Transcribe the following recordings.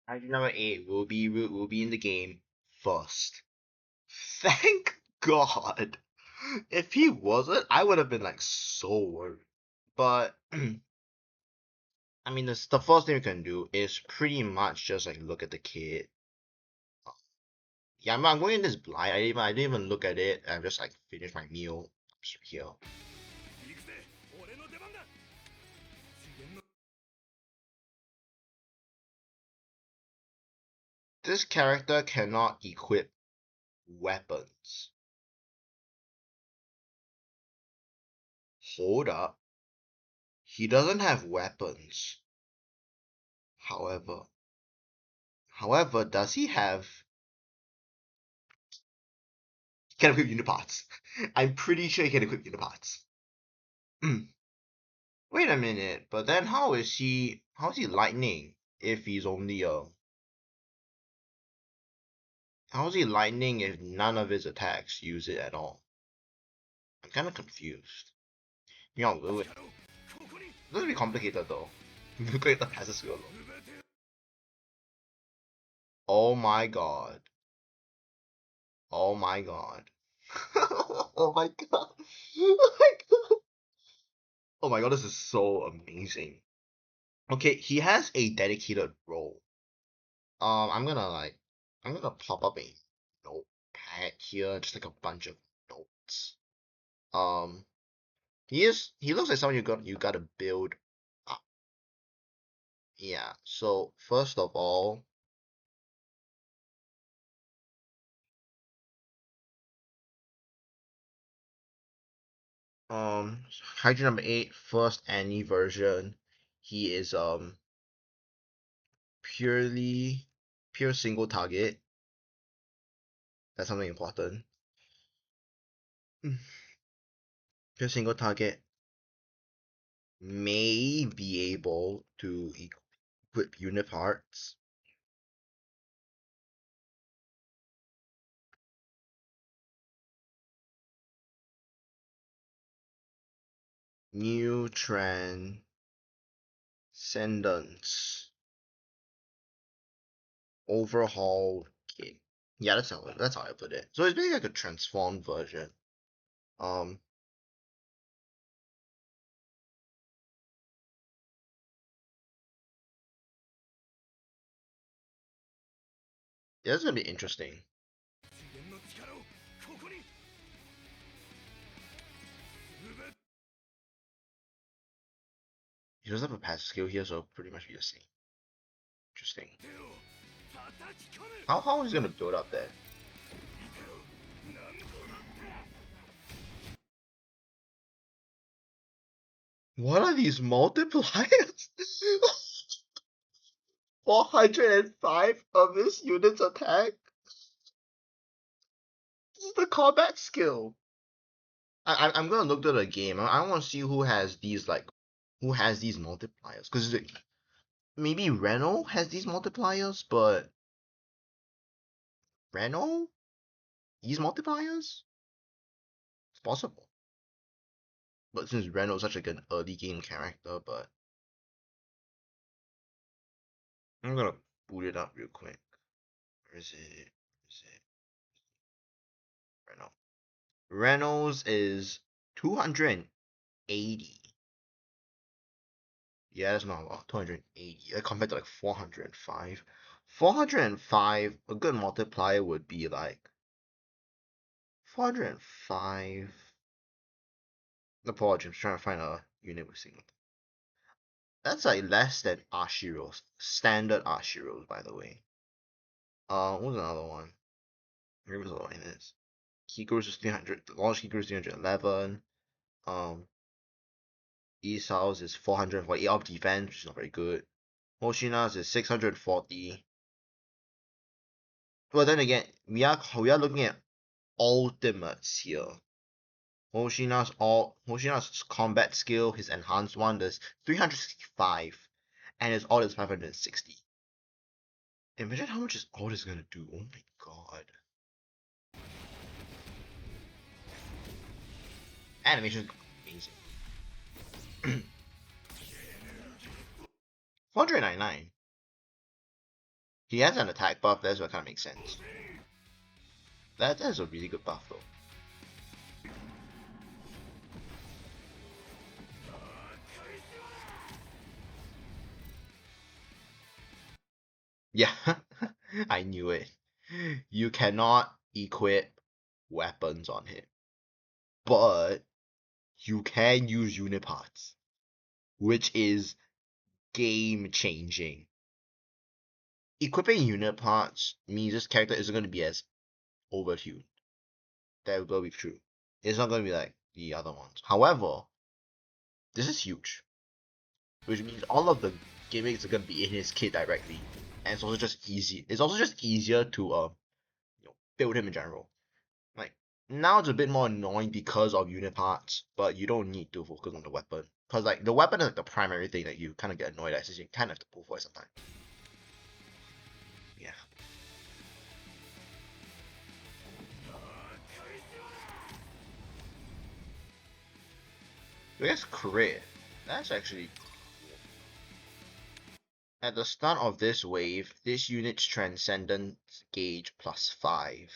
Kaiju number 8 will be in the game first. Thank God. If he wasn't, I would have been like so worried. But I mean, the first thing you can do is pretty much just like look at the kid. Yeah, I'm going in this blind. I didn't even look at it. I just like finished my meal just here. This character cannot equip weapons. Hold up. He doesn't have weapons. However, does he have? He can equip uniparts. I'm pretty sure he can equip uniparts. Wait a minute, but then how is he? How is he lightning if he's only a? How is he lightning if none of his attacks use it at all? I'm kind of confused. You know, it doesn't be complicated though. Look at the passive skill though. Oh my god. Oh my god. Oh my god. Oh my god. Oh my god, this is so amazing. Okay, he has a dedicated role. I'm gonna pop up a notepad here, just like a bunch of notes. Um, he looks like someone you gotta build up. Yeah. So first of all, Kaiju number 8, first anni version. He is pure single target. That's something important. Pure single target may be able to equip unit parts. New transcendence overhaul kit. Yeah, that's how I put it. So it's basically like a transformed version. Um, yeah, it's gonna be interesting. He doesn't have a passive skill here, so pretty much be the same. Interesting. How is he gonna build up there? What are these multipliers? 405 of this unit's attack? This is the combat skill. I'm gonna look at the game. I want to see who has these multipliers. Because maybe Renault has these multipliers, but Renault? These multipliers? It's possible. But since Renault's such like an early game character, but I'm gonna boot it up real quick. Where is it? Where is it? Renault. Renault's is 280. Yeah, that's not a lot. 280 compared to like 405. 405, a good multiplier would be like 405. Apologies, I'm trying to find a unit with single. That's like less than Ashiro's. Standard Ashiro's, by the way. What was another one? Where was the line is? Kikuru's is 300. Launch Kikuru's 311. Um, Isau's is 448 off defense, which is not very good. Hoshina's is 640. Well, then again, we are looking at ultimates here. Hoshina's combat skill, his enhanced one, is 365, and his ult is 560. Imagine how much his ult is gonna do. Oh my god. Animation is amazing. 499. He has an attack buff, that's what kind of makes sense. That's a really good buff though. Yeah, I knew it. You cannot equip weapons on him, but you can use uniparts, which is game changing. Equipping uniparts means this character isn't going to be as overtuned. That will be true. It's not going to be like the other ones. However, this is huge, which means all of the gimmicks are going to be in his kit directly, and it's also just easy. It's also just easier to build him in general. Like now it's a bit more annoying because of unit parts, but you don't need to focus on the weapon because like the weapon is like the primary thing that you kind of get annoyed at, since you kind of have to pull for it sometimes. Yeah. So that's crit. That's actually cool. At the start of this wave, this unit's transcendence gauge +5.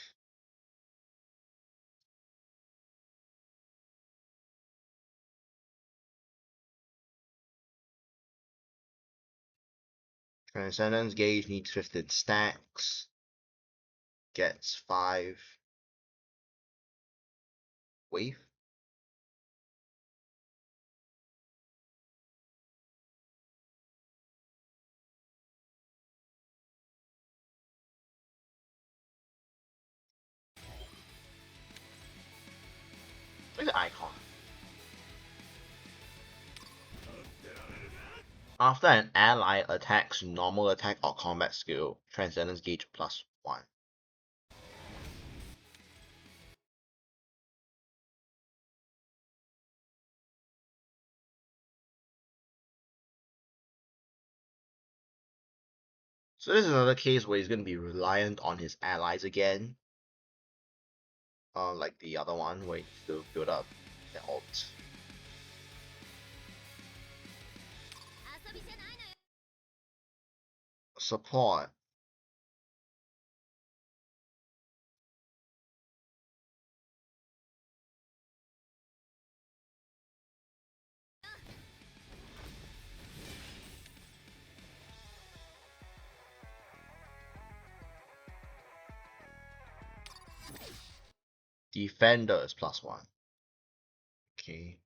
Transcendence gauge needs 15 stacks. Gets 5 wave. Look at the icon. After an ally attacks normal attack or combat skill, transcendence gauge +1. So this is another case where he's going to be reliant on his allies again. Like the other one where he needs to build up the ult. Support. Defenders +1. Okay.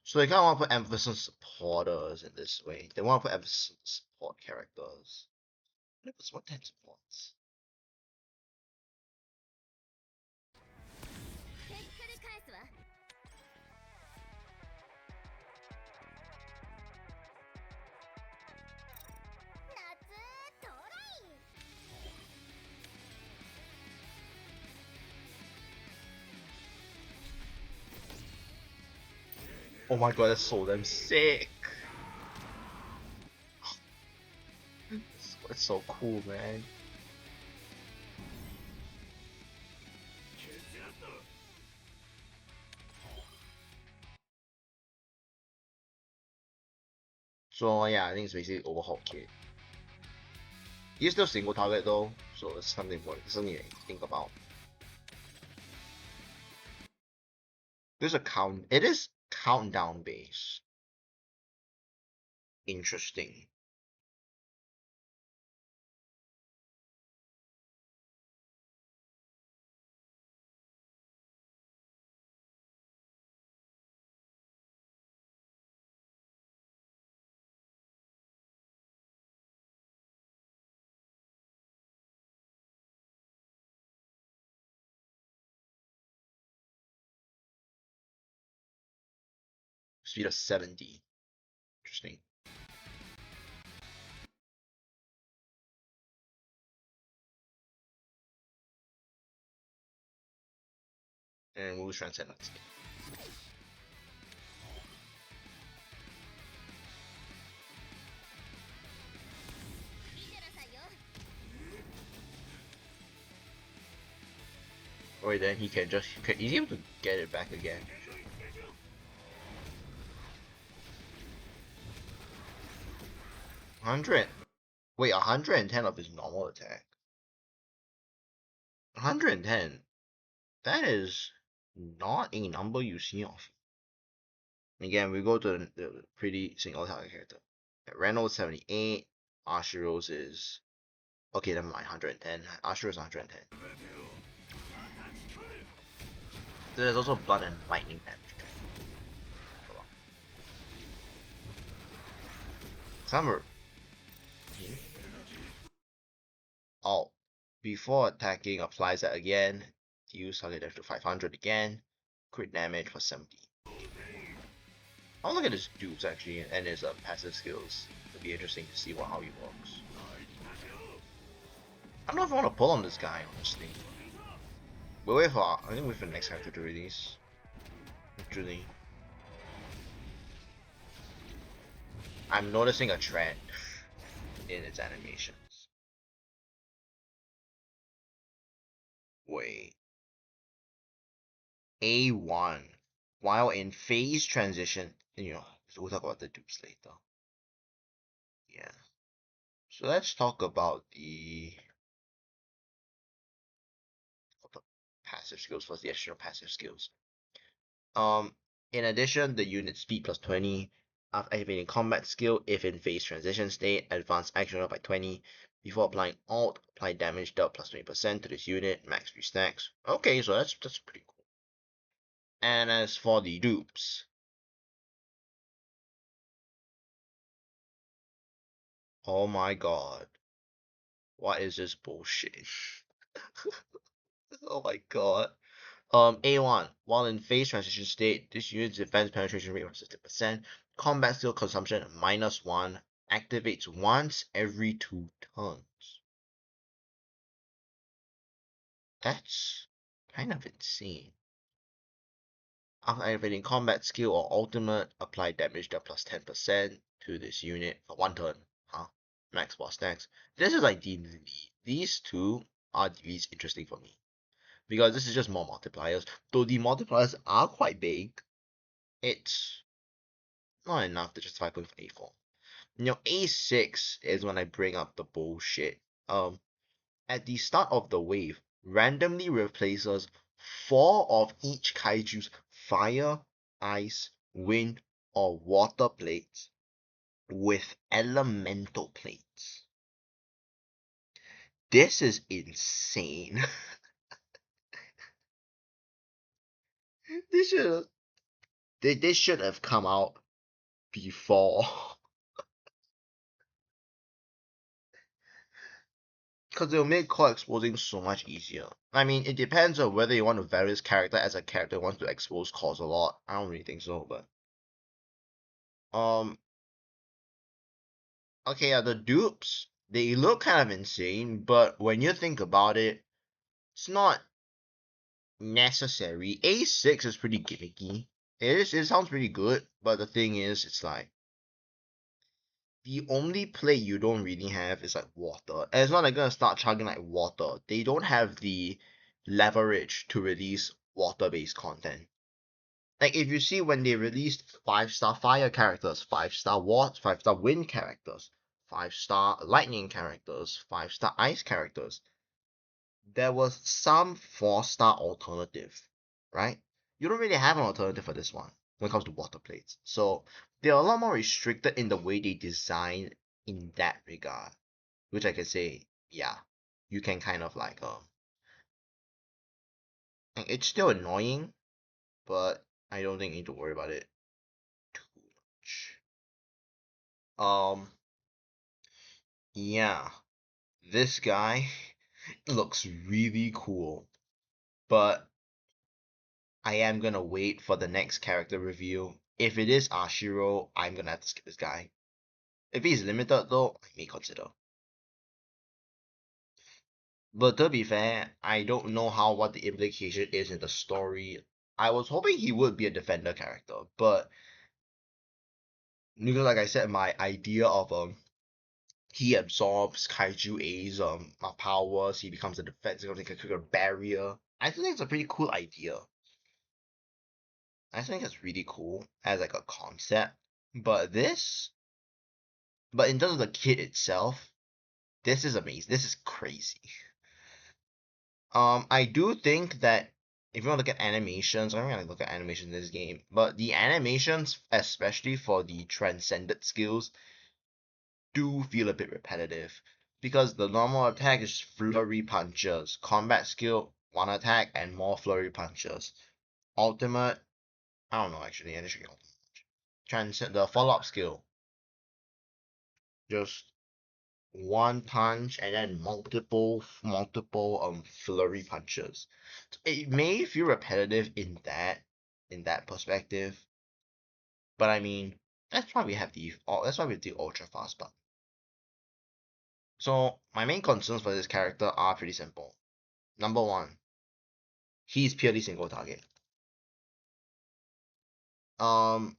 So they kind of want to put emphasis on supporters in this way. They want to put emphasis on support characters. What type of supports? Oh my god, that's so damn sick. It's so cool, man. So yeah, I think it's basically overhaul kit. He's still single target though, so it's something to think about. There's a count. It is countdown based. Interesting. Speed of 70. Interesting. And we'll transcendence. Or then he can just he's able to get it back again. 100. Wait, 110 of his normal attack. 110. That is not a number you see often. Again, we go to the pretty single target character. Reynolds 78. Ashiro's is okay. Never mind. 110. Ashiro's 110. There's also blood and lightning damage. Summer. Oh, before attacking, applies that again. Use target damage to 500 again. Crit damage for 70. I'll look at his dupes actually and his passive skills. It'll be interesting to see how he works. I don't know if I want to pull on this guy, honestly. We'll wait for, I think wait for the next character to release. Actually, I'm noticing a trend in its animations. Wait. A1. While in phase transition, so we'll talk about the dupes later. Yeah. So let's talk about the passive skills first, the additional passive skills. In addition, the unit speed plus 20, after activating combat skill, if in phase transition state, advance action by 20. Before applying alt, apply damage dealt plus 20% to this unit, max 3 stacks. Okay, so that's pretty cool. And as for the dupes, oh my god, what is this bullshit? Oh my god. A1. While in phase transition state, this unit's defense penetration rate was 60%. Combat skill consumption -1. Activates once every 2 turns. That's kind of insane. After activating combat skill or ultimate, apply damage dealt plus 10% to this unit for 1 turn. Max boss stacks. This is ideally, these two are the least interesting for me. Because this is just more multipliers. Though the multipliers are quite big, it's not enough to justify putting for A4. A6 is when I bring up the bullshit. At the start of the wave, randomly replaces 4 of each kaiju's fire, ice, wind, or water plates with elemental plates. This is insane. This should have come out before. Because it'll make core exposing so much easier. I mean, it depends on whether you want to vary this character as a character who wants to expose cores a lot. I don't really think so, but okay, yeah, the dupes, they look kind of insane, but when you think about it, it's not necessary. A6 is pretty gimmicky. It sounds pretty good, but the thing is, it's like the only play you don't really have is like water. And it's not like gonna start chugging like water. They don't have the leverage to release water-based content. Like if you see when they released 5-star fire characters, 5-star water, 5-star wind characters, 5-star lightning characters, 5-star ice characters, there was some 4-star alternative, right? You don't really have an alternative for this one when it comes to water plates. So they're a lot more restricted in the way they design in that regard. Which I can say, yeah, you can kind of like it's still annoying, but I don't think you need to worry about it too much. Yeah, this guy looks really cool, but I am gonna wait for the next character review. If it is Ashiro, I'm gonna have to skip this guy. If he's limited though, I may consider. But to be fair, I don't know what the implication is in the story. I was hoping he would be a defender character, but because like I said, my idea of he absorbs Kaiju A's powers, he becomes a defense, he becomes like a barrier. I think it's a pretty cool idea. I think it's really cool as like a concept. But in terms of the kit itself, This is amazing. This is crazy. I do think that if you want to look at animations, I don't really look at animations in this game, but the animations, especially for the transcended skills, do feel a bit repetitive because the normal attack is flurry punches, combat skill one attack and more flurry punches. Ultimate, I don't know actually, I should ultimate. Transcend the follow up skill, just one punch and then multiple flurry punches. It may feel repetitive in that perspective, but I mean that's why we have the ultra fast button. So my main concerns for this character are pretty simple. Number one, he's purely single target. Um,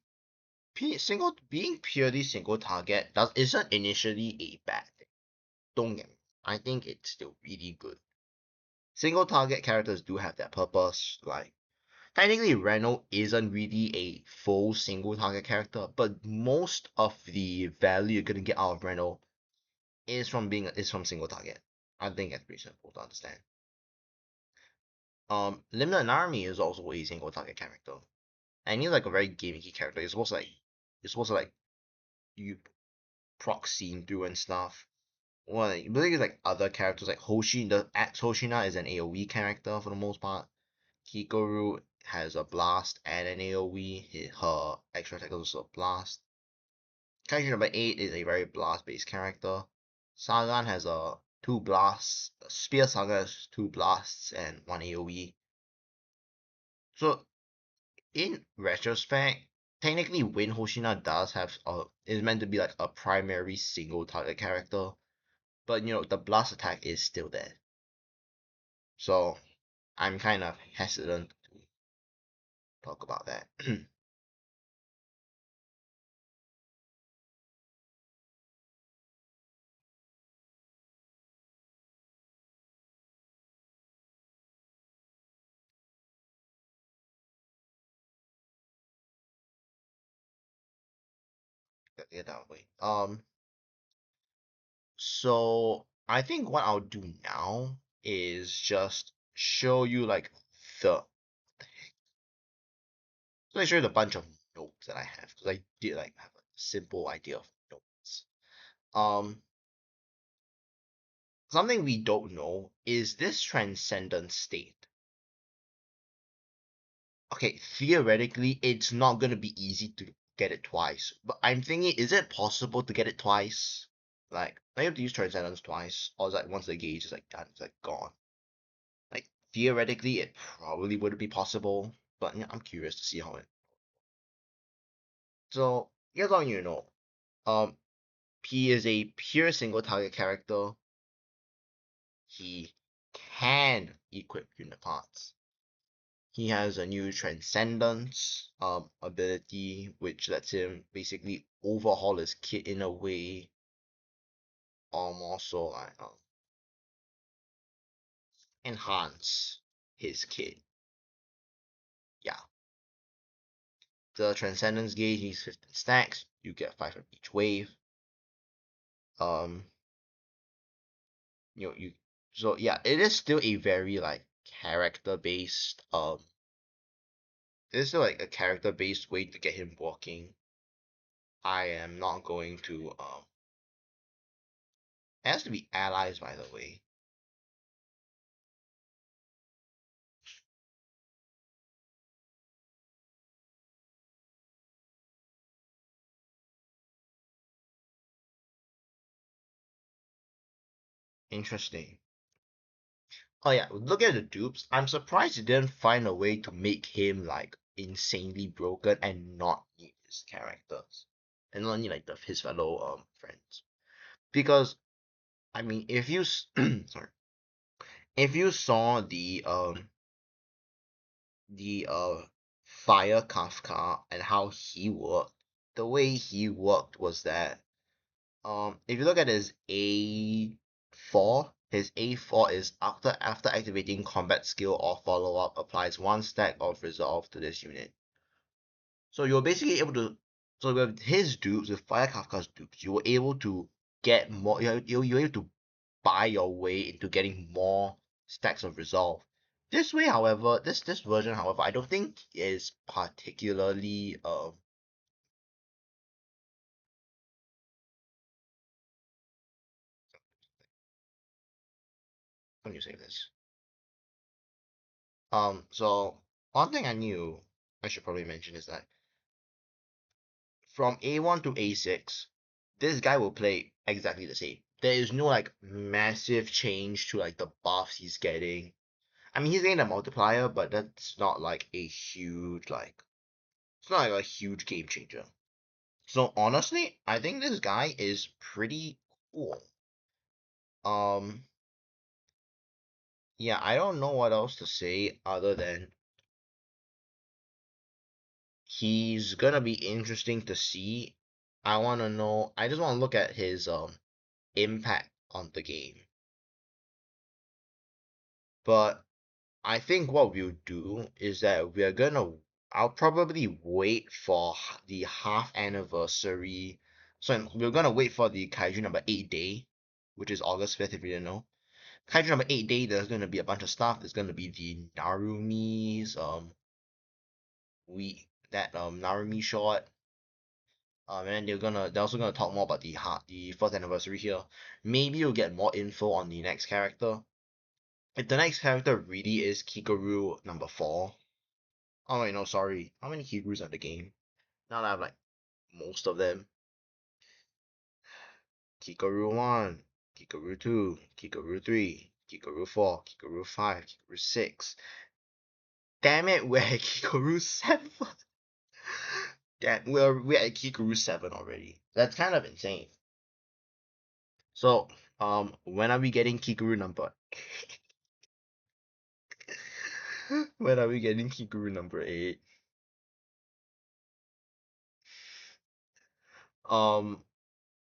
being purely single target isn't initially a bad thing. Don't get me. I think it's still really good. Single target characters do have that purpose. Like technically, Reno isn't really a full single target character, but most of the value you're gonna get out of Reno is from single target. I think that's pretty simple to understand. Limited Army is also a single target character, and he's like a very gimmicky character. You're supposed to like you proxying through and stuff. Well, like, but like other characters like the ex Hoshina is an AoE character for the most part. Hikaru has a blast and an AoE. Her extra attack is also a blast. Kaiju number 8 is a very blast based character. Sagan has a two blasts. Spear Saga has two blasts and one AoE. So in retrospect, technically Win Hoshina does have is meant to be like a primary single target character, but the blast attack is still there. So I'm kind of hesitant to talk about that. Get that way. So I think what I'll do now is just show you like the so I showed a bunch of notes that I have because I did like have a simple idea of notes. Um, Something we don't know is this transcendent state. Okay, theoretically, it's not gonna be easy to get it twice, but I'm thinking, is it possible to get it twice? Like, I have to use transcendence twice, or is like once the gauge is like done, it's like gone. Like theoretically, it probably would be possible, but I'm curious to see how it. So here's all you know. Um, P is a pure single target character. He can equip uniparts. He has a new transcendence ability, which lets him basically overhaul his kit in a way, also like enhance his kit. Yeah, the transcendence gauge needs 15 stacks. You get 5 from each wave. Um, you so yeah, it is still a very like character based it is still like a character based way to get him walking. I am not going to it has to be allies by the way. Interesting. Oh yeah, look at the dupes. I'm surprised you didn't find a way to make him like insanely broken and not need his characters. And not need like his fellow friends. Because I mean if you sorry. If you saw the Fire Kafka and how he worked, the way he worked was that if you look at his A4 is after activating combat skill or follow up applies one stack of resolve to this unit. So you're basically able to so with his dupes, with Fire Kafka's dupes, you were able to get more you're able to buy your way into getting more stacks of resolve. This way, however, this version, however, I don't think is particularly let me say this. So one thing I should probably mention is that from A1 to A6, this guy will play exactly the same. There is no like massive change to like the buffs he's getting. I mean, he's getting a multiplier, but that's not like a huge like it's not like a huge game changer. So honestly, I think this guy is pretty cool. Um, yeah, I don't know what else to say other than he's gonna be interesting to see. I wanna know. I just wanna look at his impact on the game. But I think what we'll do is that we're gonna. I'll probably wait for the half anniversary. So we're gonna wait for the Kaiju number 8 day, which is August 5th, if you didn't know. Kaiju number 8 day, there's gonna be a bunch of stuff. There's gonna be the Narumi's that Narumi short. And then they're also gonna talk more about the first anniversary here. Maybe you'll get more info on the next character. If the next character really is Kikoru number 4. Oh wait, no, sorry. How many Kikorus are in the game? Now that I have like most of them. Kikoru 1, Kikoru 2, Kikoru 3, Kikoru 4, Kikoru 5, Kikoru 6. Damn it, we're at Kikoru 7. Damn, we're at Kikoru 7 already. That's kind of insane. So, when are we getting Kikoru number? When are we getting Kikoru number 8? Um,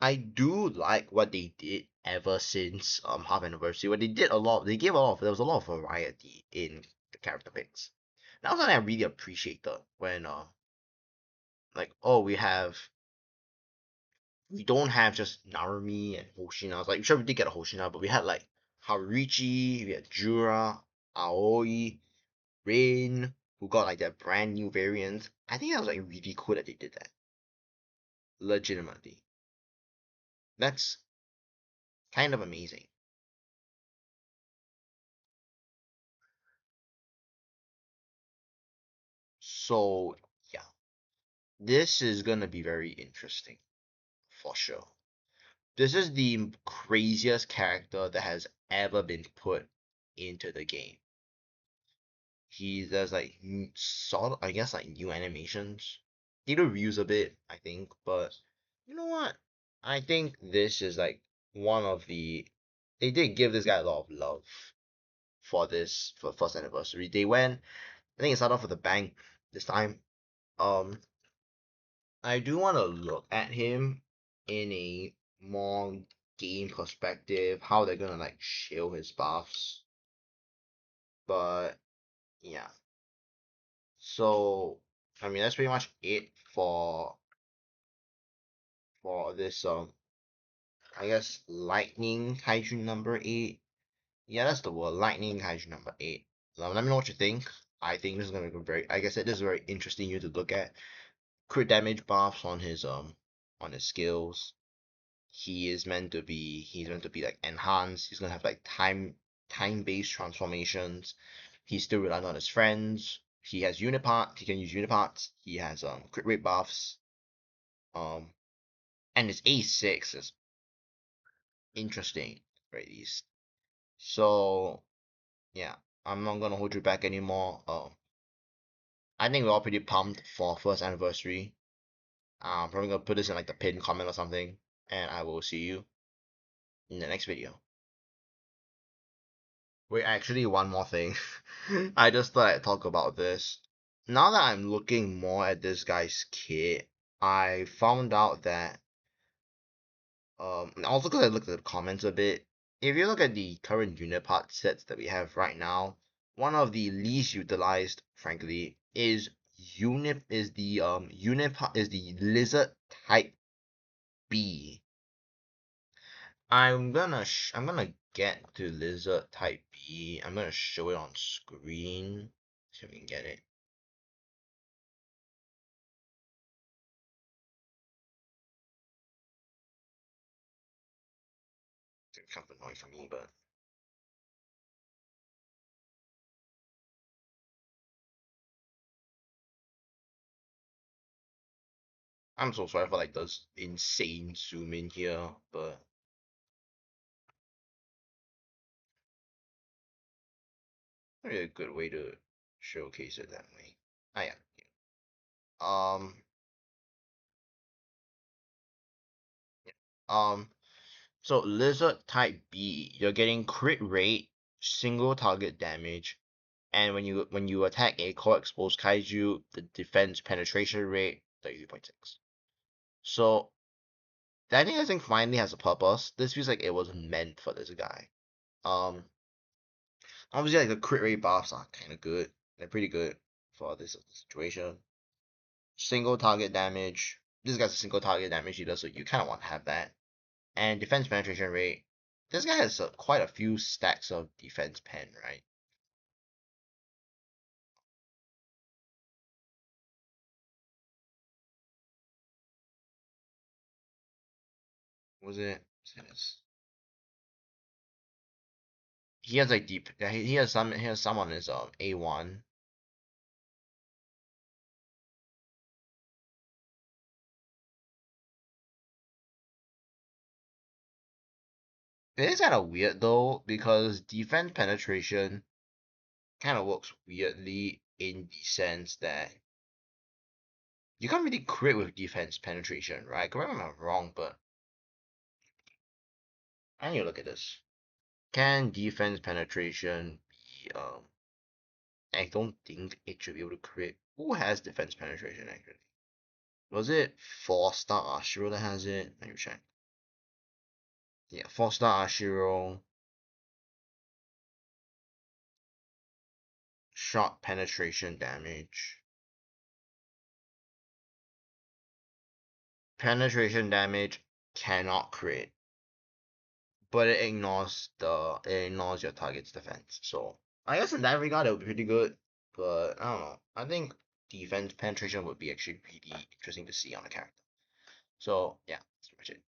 I do like what they did ever since half anniversary. When they did a lot, they gave a lot. There was a lot of variety in the character picks. That was something I really appreciated when like oh we don't have just Narumi and Hoshina. I was like sure we did get a Hoshina, but we had like Haruichi, we had Jura, Aoi, Rain, who got like their brand new variant. I think that was like really cool that they did that. Legitimately, that's kind of amazing. So yeah, this is gonna be very interesting for sure. This is the craziest character that has ever been put into the game. There's like sort of, I guess like new animations. Need to reuse a bit, I think, but you know what? I think this is like one of they did give this guy a lot of love for this for first anniversary. They went I think it started off with a bang this time. Um I do want to look at him in a more game perspective, how they're gonna like shield his buffs. But yeah. So I mean that's pretty much it for this I guess lightning kaiju number 8. Yeah, that's the word, lightning kaiju number 8. Let me know what you think. I think this is gonna be very like I said, this is very interesting you to look at. Crit damage buffs on his skills. He's meant to be like enhanced. He's gonna have like time-based transformations. He's still relying on his friends. He has unipart. He can use uniparts. He has crit rate buffs. Um, and his A6 is interesting, right? So yeah, I'm not gonna hold you back anymore. I think we're all pretty pumped for first anniversary. I'm probably gonna put this in like the pinned comment or something, and I will see you in the next video. Wait, actually, one more thing. I just thought I'd talk about this. Now that I'm looking more at this guy's kit, I found out that, also because I looked at the comments a bit, if you look at the current unipart sets that we have right now, one of the least utilized, frankly, is the lizard type B. I'm gonna get to lizard type B. I'm gonna show it on screen. See if we can get it. It's kind of annoying for me, but I'm so sorry for like this insane zoom in here, but maybe a good way to showcase it that way. Ah yeah. Um um so lizard type B, you're getting crit rate, single target damage, and when you attack a core exposed kaiju, the defense penetration rate 33.6. So I think finally has a purpose. This feels like it was meant for this guy. Um Obviously like the crit rate buffs are kinda good. They're pretty good for this situation. Single target damage. This guy's a single target damage dealer, so you kinda want to have that. And defense penetration rate. This guy has quite a few stacks of defense pen, right? Was it? He has like deep. He has some on his A1. It is kind of weird though because defense penetration kind of works weirdly in the sense that you can't really crit with defense penetration, right? Correct me if I'm wrong, but I need to look at this. Can defense penetration be I don't think it should be able to crit. Who has defense penetration actually? Was it 4-star Ashiro that has it? Let me check. Yeah, 4-star Ashiro. Shot penetration damage. Penetration damage cannot crit, but it ignores your target's defense. So I guess in that regard it would be pretty good. But I don't know. I think defense penetration would be actually pretty interesting to see on a character. So yeah, that's pretty much it.